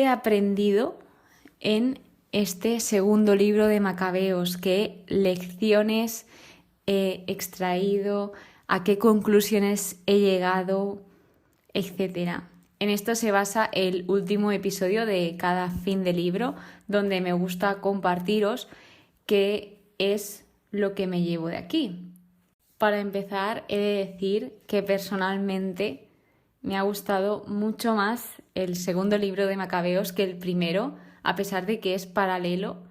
he aprendido en este segundo libro de Macabeos, qué lecciones he extraído, a qué conclusiones he llegado, etc. En esto se basa el último episodio de cada fin de libro, donde me gusta compartiros qué es lo que me llevo de aquí. Para empezar, he de decir que personalmente me ha gustado mucho más el segundo libro de Macabeos que el primero, a pesar de que es paralelo.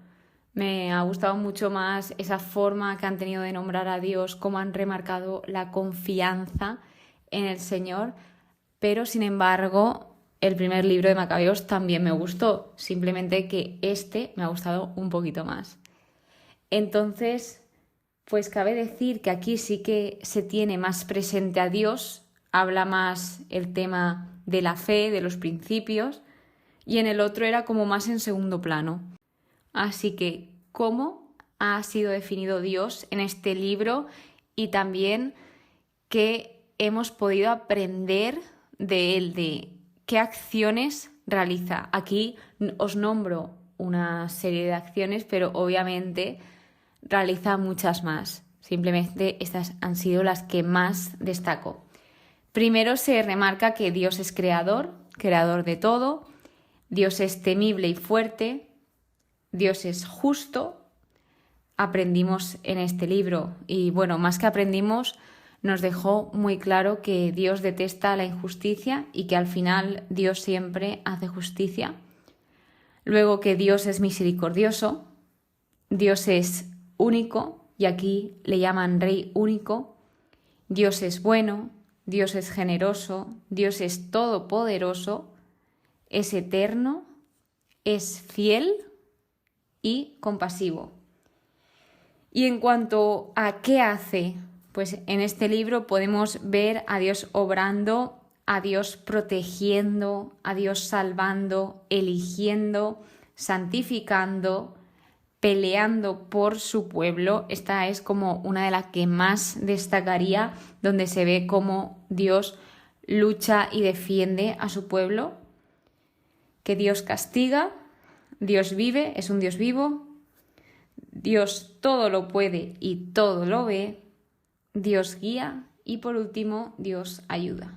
Me ha gustado mucho más esa forma que han tenido de nombrar a Dios, cómo han remarcado la confianza en el Señor, pero sin embargo el primer libro de Macabeos también me gustó, simplemente que este me ha gustado un poquito más. Entonces, pues cabe decir que aquí sí que se tiene más presente a Dios, habla más el tema de la fe, de los principios, y en el otro era como más en segundo plano. Así que, ¿cómo ha sido definido Dios en este libro? Y también qué hemos podido aprender de él, de qué acciones realiza. Aquí os nombro una serie de acciones, pero obviamente realiza muchas más. Simplemente estas han sido las que más destaco. Primero se remarca que Dios es creador de todo. Dios es temible y fuerte. Dios es justo. Aprendimos en este libro, y bueno, más que aprendimos, nos dejó muy claro que Dios detesta la injusticia y que al final Dios siempre hace justicia. Luego que Dios es misericordioso. Dios es único, y aquí le llaman Rey único. Dios es bueno. Dios es generoso. Dios es todopoderoso. Es eterno, es fiel y compasivo. Y en cuanto a qué hace, pues en este libro podemos ver a Dios obrando, a Dios protegiendo, a Dios salvando, eligiendo, santificando, peleando por su pueblo. Esta es como una de las que más destacaría, donde se ve cómo Dios lucha y defiende a su pueblo. Que Dios castiga, Dios vive, es un Dios vivo, Dios todo lo puede y todo lo ve, Dios guía y por último Dios ayuda.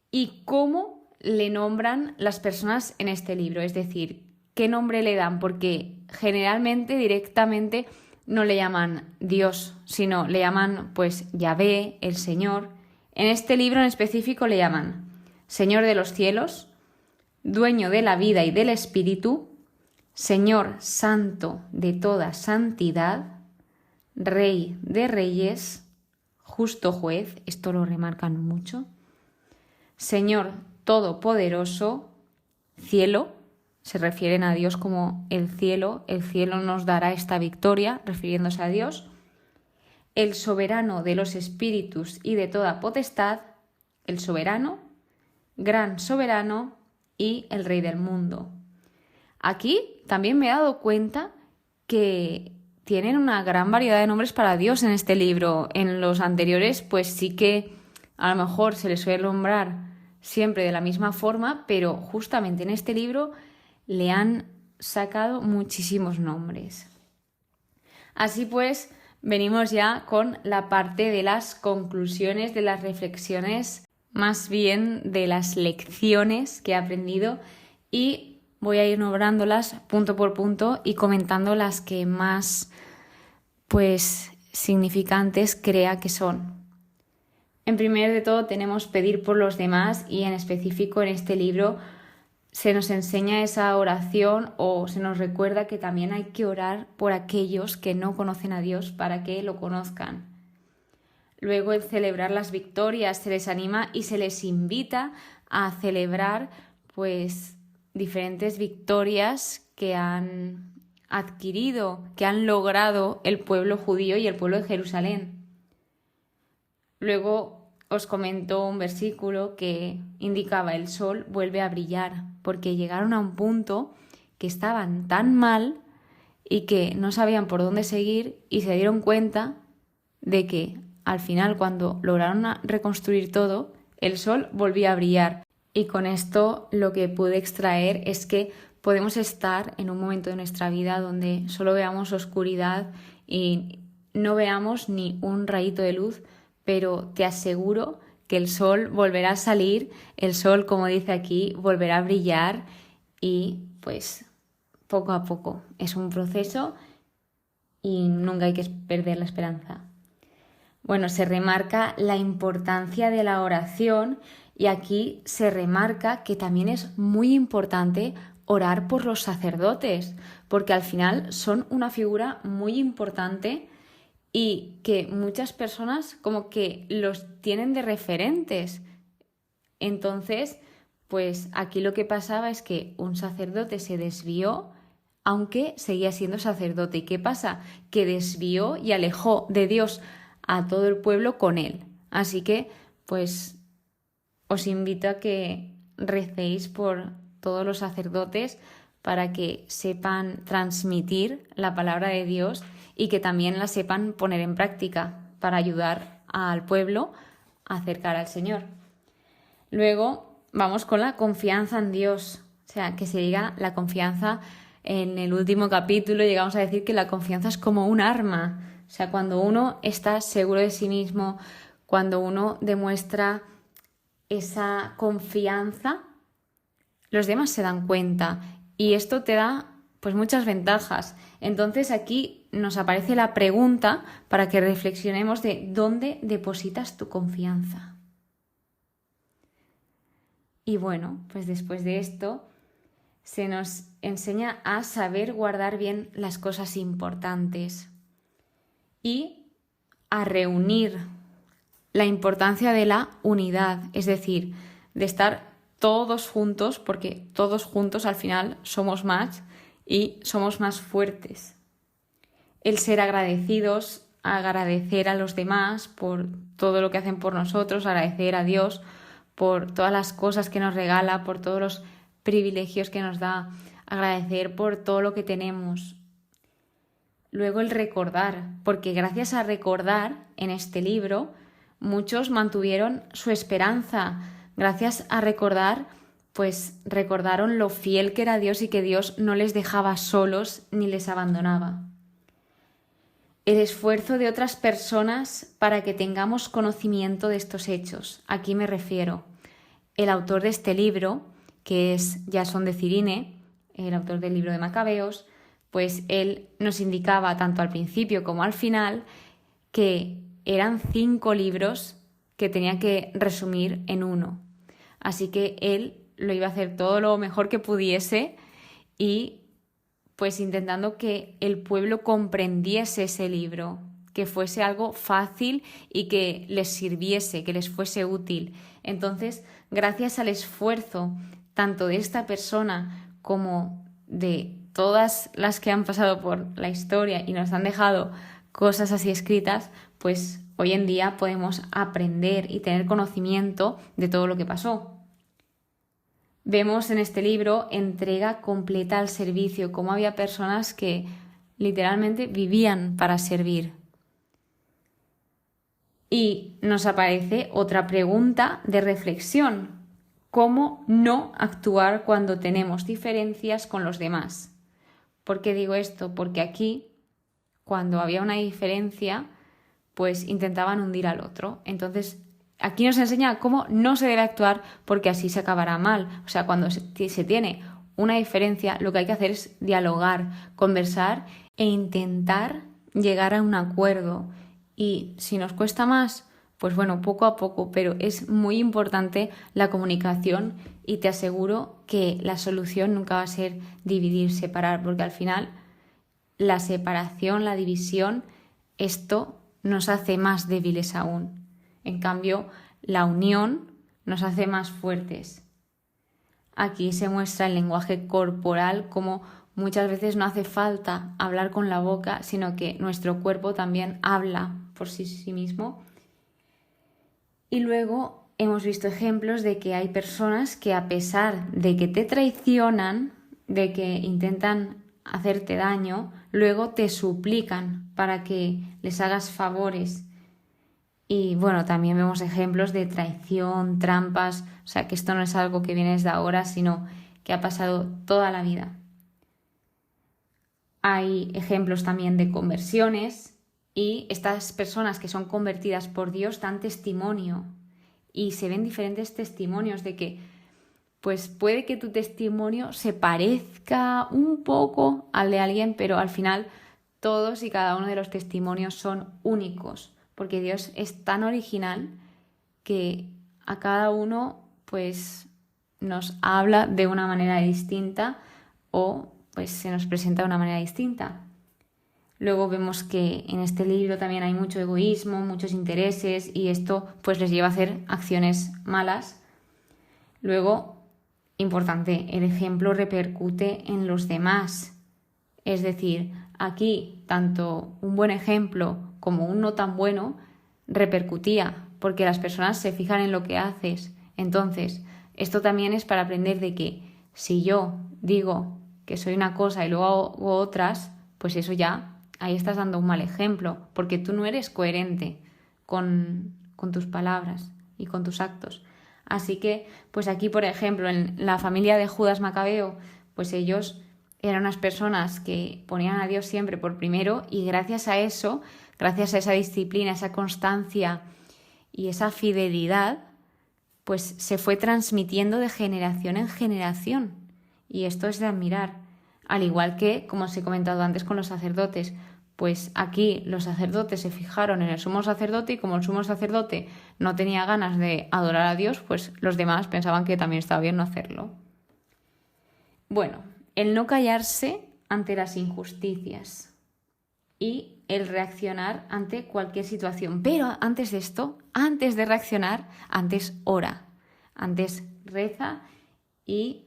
¿Y cómo le nombran las personas en este libro? Es decir, ¿qué nombre le dan? Porque generalmente directamente no le llaman Dios, sino le llaman pues Yahvé, el Señor. En este libro en específico le llaman Señor de los cielos, dueño de la vida y del espíritu, Señor santo de toda santidad, Rey de reyes, justo juez, esto lo remarcan mucho, Señor todopoderoso, cielo, se refieren a Dios como el cielo nos dará esta victoria, refiriéndose a Dios, el soberano de los espíritus y de toda potestad, el soberano, gran soberano, y el Rey del mundo. Aquí también me he dado cuenta que tienen una gran variedad de nombres para Dios en este libro. En los anteriores pues sí que a lo mejor se le suele nombrar siempre de la misma forma, pero justamente en este libro le han sacado muchísimos nombres. Así pues, venimos ya con la parte de las conclusiones, de las reflexiones, más bien de las lecciones que he aprendido, y voy a ir nombrándolas punto por punto y comentando las que más pues significantes crea que son. En primer de todo tenemos pedir por los demás, y en específico en este libro se nos enseña esa oración, o se nos recuerda que también hay que orar por aquellos que no conocen a Dios para que lo conozcan. Luego, el celebrar las victorias, se les anima y se les invita a celebrar pues diferentes victorias que han adquirido, que han logrado el pueblo judío y el pueblo de Jerusalén. Luego os comento un versículo que indicaba: el sol vuelve a brillar, porque llegaron a un punto que estaban tan mal y que no sabían por dónde seguir, y se dieron cuenta de que al final, cuando lograron reconstruir todo, el sol volvía a brillar. Y con esto lo que pude extraer es que podemos estar en un momento de nuestra vida donde solo veamos oscuridad y no veamos ni un rayito de luz, pero te aseguro que el sol volverá a salir, el sol, como dice aquí, volverá a brillar y pues poco a poco. Es un proceso y nunca hay que perder la esperanza. Bueno, se remarca la importancia de la oración y aquí se remarca que también es muy importante orar por los sacerdotes, porque al final son una figura muy importante y que muchas personas como que los tienen de referentes. Entonces, pues aquí lo que pasaba es que un sacerdote se desvió, aunque seguía siendo sacerdote. ¿Y qué pasa? Que desvió y alejó de Dios a todo el pueblo con él. Así que, pues, os invito a que recéis por todos los sacerdotes para que sepan transmitir la palabra de Dios y que también la sepan poner en práctica para ayudar al pueblo a acercar al Señor. Luego vamos con la confianza en Dios, o sea, que se diga la confianza. En el último capítulo llegamos a decir que la confianza es como un arma, o sea, cuando uno está seguro de sí mismo, cuando uno demuestra esa confianza, los demás se dan cuenta y esto te da pues muchas ventajas. Entonces aquí nos aparece la pregunta para que reflexionemos de dónde depositas tu confianza. Y bueno, pues después de esto se nos enseña a saber guardar bien las cosas importantes y a reunir la importancia de la unidad, es decir, de estar todos juntos, porque todos juntos al final somos más y somos más fuertes. El ser agradecidos, agradecer a los demás por todo lo que hacen por nosotros, agradecer a Dios por todas las cosas que nos regala, por todos los privilegios que nos da, agradecer por todo lo que tenemos. Luego el recordar, porque gracias a recordar en este libro muchos mantuvieron su esperanza. Gracias a recordar, pues recordaron lo fiel que era Dios y que Dios no les dejaba solos ni les abandonaba. El esfuerzo de otras personas para que tengamos conocimiento de estos hechos. Aquí me refiero. El autor de este libro, que es Jasón de Cirine, el autor del libro de Macabeos, pues él nos indicaba tanto al principio como al final que eran 5 libros que tenía que resumir en uno. Así que él lo iba a hacer todo lo mejor que pudiese y pues intentando que el pueblo comprendiese ese libro, que fuese algo fácil y que les sirviese, que les fuese útil. Entonces, gracias al esfuerzo tanto de esta persona como de todas las que han pasado por la historia y nos han dejado cosas así escritas, pues hoy en día podemos aprender y tener conocimiento de todo lo que pasó. Vemos en este libro entrega completa al servicio, cómo había personas que literalmente vivían para servir. Y nos aparece otra pregunta de reflexión: ¿cómo no actuar cuando tenemos diferencias con los demás? ¿Por qué digo esto? Porque aquí, cuando había una diferencia, pues intentaban hundir al otro. Entonces, aquí nos enseña cómo no se debe actuar porque así se acabará mal. O sea, cuando se tiene una diferencia, lo que hay que hacer es dialogar, conversar e intentar llegar a un acuerdo. Y si nos cuesta más, pues bueno, poco a poco, pero es muy importante la comunicación y te aseguro que la solución nunca va a ser dividir, separar, porque al final la separación, la división, esto nos hace más débiles aún. En cambio, la unión nos hace más fuertes. Aquí se muestra el lenguaje corporal, como muchas veces no hace falta hablar con la boca, sino que nuestro cuerpo también habla por sí mismo. Y luego hemos visto ejemplos de que hay personas que, a pesar de que te traicionan, de que intentan hacerte daño, luego te suplican para que les hagas favores. Y bueno, también vemos ejemplos de traición, trampas, o sea que esto no es algo que viene desde ahora, sino que ha pasado toda la vida. Hay ejemplos también de conversiones y estas personas que son convertidas por Dios dan testimonio y se ven diferentes testimonios de que pues puede que tu testimonio se parezca un poco al de alguien, pero al final todos y cada uno de los testimonios son únicos, porque Dios es tan original que a cada uno pues nos habla de una manera distinta o pues se nos presenta de una manera distinta. Luego vemos que en este libro también hay mucho egoísmo, muchos intereses y esto pues les lleva a hacer acciones malas. Luego, importante, el ejemplo repercute en los demás. Es decir, aquí tanto un buen ejemplo como un no tan bueno repercutía, porque las personas se fijan en lo que haces. Entonces, esto también es para aprender de que si yo digo que soy una cosa y luego hago otras, pues eso ya, ahí estás dando un mal ejemplo, porque tú no eres coherente con tus palabras y con tus actos. Así que, pues aquí, por ejemplo, en la familia de Judas Macabeo, pues ellos eran unas personas que ponían a Dios siempre por primero y gracias a eso, gracias a esa disciplina, esa constancia y esa fidelidad, pues se fue transmitiendo de generación en generación. Y esto es de admirar. Al igual que, como os he comentado antes con los sacerdotes, pues aquí los sacerdotes se fijaron en el sumo sacerdote y como el sumo sacerdote no tenía ganas de adorar a Dios, pues los demás pensaban que también estaba bien no hacerlo. Bueno, el no callarse ante las injusticias y el reaccionar ante cualquier situación. Pero antes de esto, antes de reaccionar, antes ora, antes reza y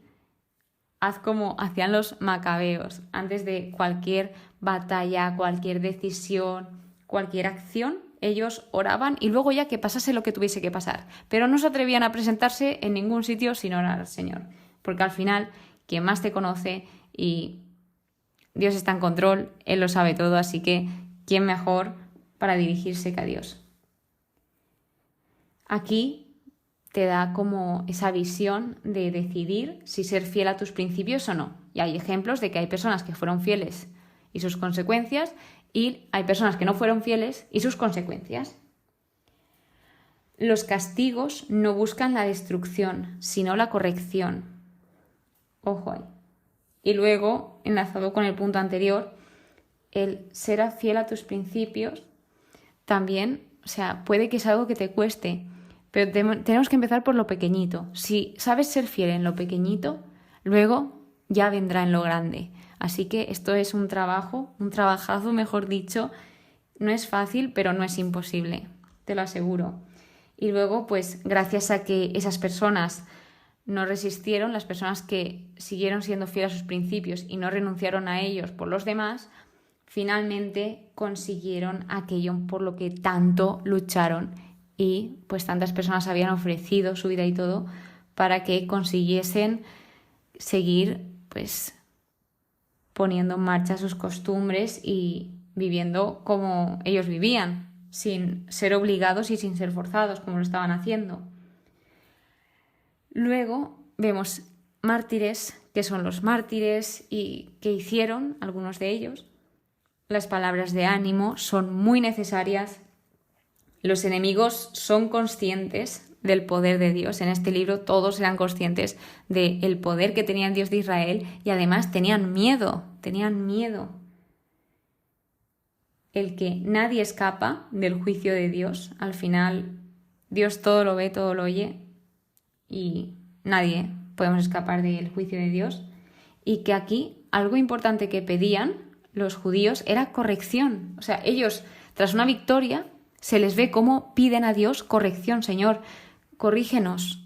haz como hacían los macabeos. Antes de cualquier batalla, cualquier decisión, cualquier acción, ellos oraban y luego ya que pasase lo que tuviese que pasar. Pero no se atrevían a presentarse en ningún sitio sin orar al Señor. Porque al final, quien más te conoce y Dios está en control, Él lo sabe todo, así que ¿quién mejor para dirigirse que a Dios? Aquí te da como esa visión de decidir si ser fiel a tus principios o no. Y hay ejemplos de que hay personas que fueron fieles y sus consecuencias, y hay personas que no fueron fieles y sus consecuencias. Los castigos no buscan la destrucción, sino la corrección. Ojo ahí. Y luego, enlazado con el punto anterior, el ser fiel a tus principios también, o sea, puede que es algo que te cueste, pero tenemos que empezar por lo pequeñito. Si sabes ser fiel en lo pequeñito, luego ya vendrá en lo grande. Así que esto es un trabajazo, mejor dicho. No es fácil, pero no es imposible, te lo aseguro. Y luego, pues gracias a que esas personas no resistieron, las personas que siguieron siendo fieles a sus principios y no renunciaron a ellos por los demás, finalmente consiguieron aquello por lo que tanto lucharon y pues tantas personas habían ofrecido su vida y todo para que consiguiesen seguir pues poniendo en marcha sus costumbres y viviendo como ellos vivían, sin ser obligados y sin ser forzados como lo estaban haciendo. Luego vemos mártires, que son los mártires y que hicieron algunos de ellos. Las palabras de ánimo son muy necesarias. Los enemigos son conscientes del poder de Dios. En este libro todos eran conscientes del poder que tenía el Dios de Israel y además tenían miedo. El que nadie escapa del juicio de Dios. Al final Dios todo lo ve, todo lo oye y nadie podemos escapar del juicio de Dios. Y que aquí algo importante que pedían los judíos era corrección. O sea, ellos tras una victoria se les ve cómo piden a Dios corrección. Señor, corrígenos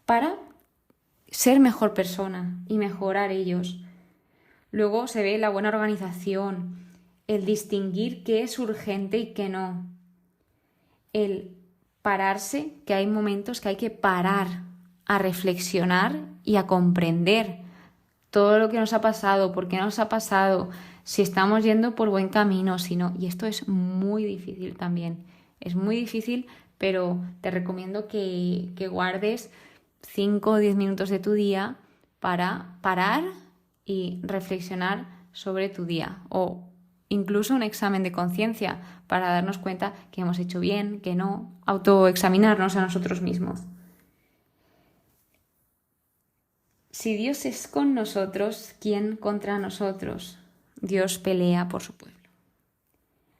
para ser mejor persona y mejorar ellos. Luego se ve la buena organización, el distinguir qué es urgente y qué no. El pararse, que hay momentos que hay que parar a reflexionar y a comprender todo lo que nos ha pasado, por qué nos ha pasado, si estamos yendo por buen camino, si no. Y esto es muy difícil también. Es muy difícil, pero te recomiendo que guardes 5 o 10 minutos de tu día para parar y reflexionar sobre tu día, o incluso un examen de conciencia para darnos cuenta que hemos hecho bien, que no, autoexaminarnos a nosotros mismos. Si Dios es con nosotros, ¿quién contra nosotros? Dios pelea por su pueblo.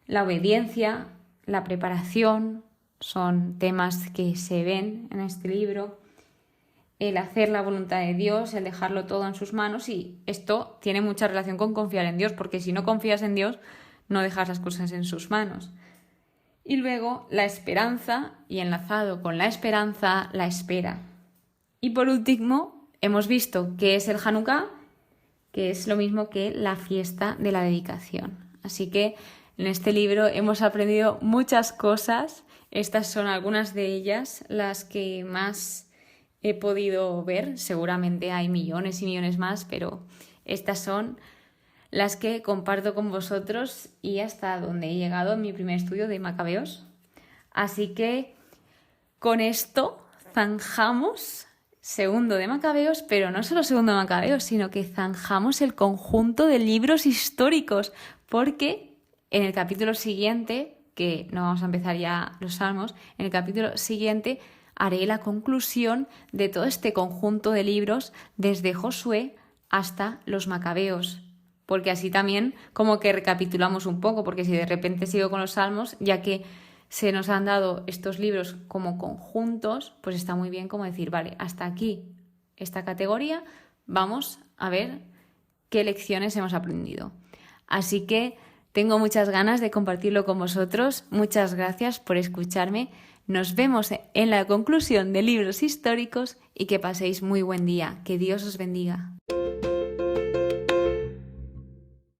La obediencia, la preparación son temas que se ven en este libro. El hacer la voluntad de Dios, el dejarlo todo en sus manos, y esto tiene mucha relación con confiar en Dios, porque si no confías en Dios, no dejas las cosas en sus manos. Y luego la esperanza, y enlazado con la esperanza, la espera. Y por último, hemos visto qué es el Hanukkah, que es lo mismo que la fiesta de la dedicación. Así que en este libro hemos aprendido muchas cosas. Estas son algunas de ellas, las que más he podido ver. Seguramente hay millones y millones más, pero estas son las que comparto con vosotros y hasta donde he llegado en mi primer estudio de Macabeos. Así que con esto zanjamos segundo de Macabeos, pero no solo segundo de Macabeos, sino que zanjamos el conjunto de libros históricos, porque en el capítulo siguiente, que no vamos a empezar ya los Salmos, en el capítulo siguiente haré la conclusión de todo este conjunto de libros desde Josué hasta los Macabeos, porque así también como que recapitulamos un poco, porque si de repente sigo con los Salmos, ya que se nos han dado estos libros como conjuntos, pues está muy bien como decir, vale, hasta aquí esta categoría, vamos a ver qué lecciones hemos aprendido. Así que tengo muchas ganas de compartirlo con vosotros. Muchas gracias por escucharme. Nos vemos en la conclusión de libros históricos y que paséis muy buen día. Que Dios os bendiga.